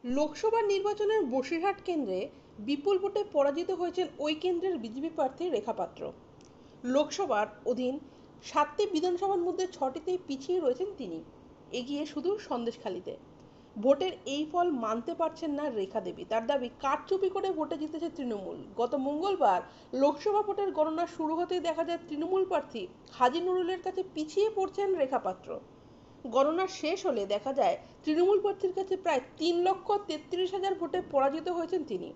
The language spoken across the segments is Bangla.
লোকসভা নির্বাচনের বসিরহাট কেন্দ্রে বিপুল ভোটে পরাজিত হয়েছেন ওই কেন্দ্রের বিজেপি প্রার্থী রেখা পাত্র। লোকসভার অধীন 7টি বিধানসভার মধ্যে 6টিতেই পিছিয়ে রয়েছেন তিনি, এগিয়ে শুধু সন্দেশখালিতে। ভোটের এই ফল মানতে পারছেন না রেখা দেবী। তার দাবি, কারচুপি করে ভোটে জিতেছে তৃণমূল। গত মঙ্গলবার লোকসভা ভোটের গণনা শুরু হতেই দেখা যায় তৃণমূল প্রার্থী হাজি নুরুলের কাছে পিছিয়ে পড়ছেন রেখা পাত্র। গণনা শেষ হলে দেখা যায় তৃণমূল প্রার্থীর কাছে প্রায় 3,33,000 ভোটে পরাজিত হয়েছেন তিনি।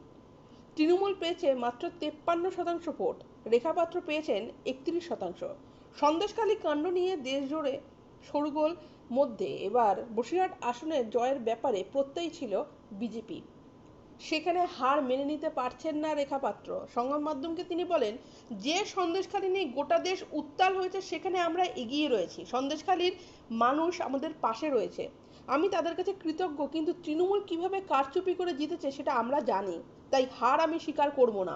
তৃণমূল পেয়েছে মাত্র 53% ভোট, রেখাপাত্র পেয়েছেন 31%। সন্দেশখালী কাণ্ড নিয়ে দেশ জুড়ে শোরগোল মধ্যে এবার বসিরহাট আসনের জয়ের ব্যাপারে প্রত্যয়ী ছিল বিজেপি। সেখানে হার মেনে নিতে পারছেন না রেখা পাত্র। সংবাদ মাধ্যমকে তিনি বলেন, যে সন্দেশখালী নিয়ে গোটা দেশ উত্তাল হয়েছে সেখানে আমরা এগিয়ে রয়েছি। সন্দেশখালীর মানুষ আমাদের পাশে রয়েছে, আমি তাদের কাছে কৃতজ্ঞ। কিন্তু তৃণমূল কিভাবে কারচুপি করে জিতেছে সেটা আমরা জানি, তাই হার আমি স্বীকার করব না,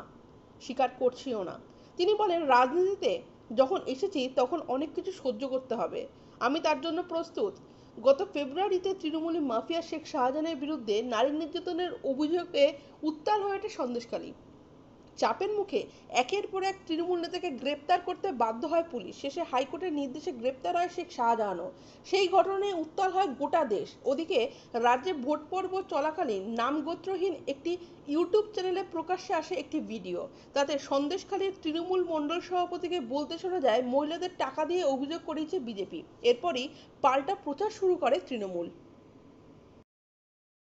স্বীকার করছিও না। তিনি বলেন, রাজনীতিতে যখন এসেছি তখন অনেক কিছু সহ্য করতে হবে, আমি তার জন্য প্রস্তুত। গত ফেব্রুয়ারিতে তৃণমূলী মাফিয়া শেখ শাহজাহানের বিরুদ্ধে নারী নির্যাতনের অভিযোগে উত্তাল হয়ে ওঠে সন্দেশখালী। চাপের মুখে একের পর এক তৃণমূল নেতাকে গ্রেপ্তার করতে বাধ্য হয় পুলিশ। শেষে হাইকোর্টের নির্দেশে গ্রেপ্তার হয় শেখ শাহজাহানও। সেই ঘটনায় উত্তাল হয় গোটা দেশ। ওদিকে রাজ্যে ভোট পর্ব চলাকালীন নামগোত্রহীন একটি ইউটিউব চ্যানেলে প্রকাশ্যে আসে একটি ভিডিও। তাতে সন্দেশখালীর তৃণমূল মণ্ডল সভাপতিকে বলতে শোনা যায়, মহিলাদের টাকা দিয়ে অভিযোগ করিয়েছে বিজেপি। এরপরই পাল্টা প্রচার শুরু করে তৃণমূল।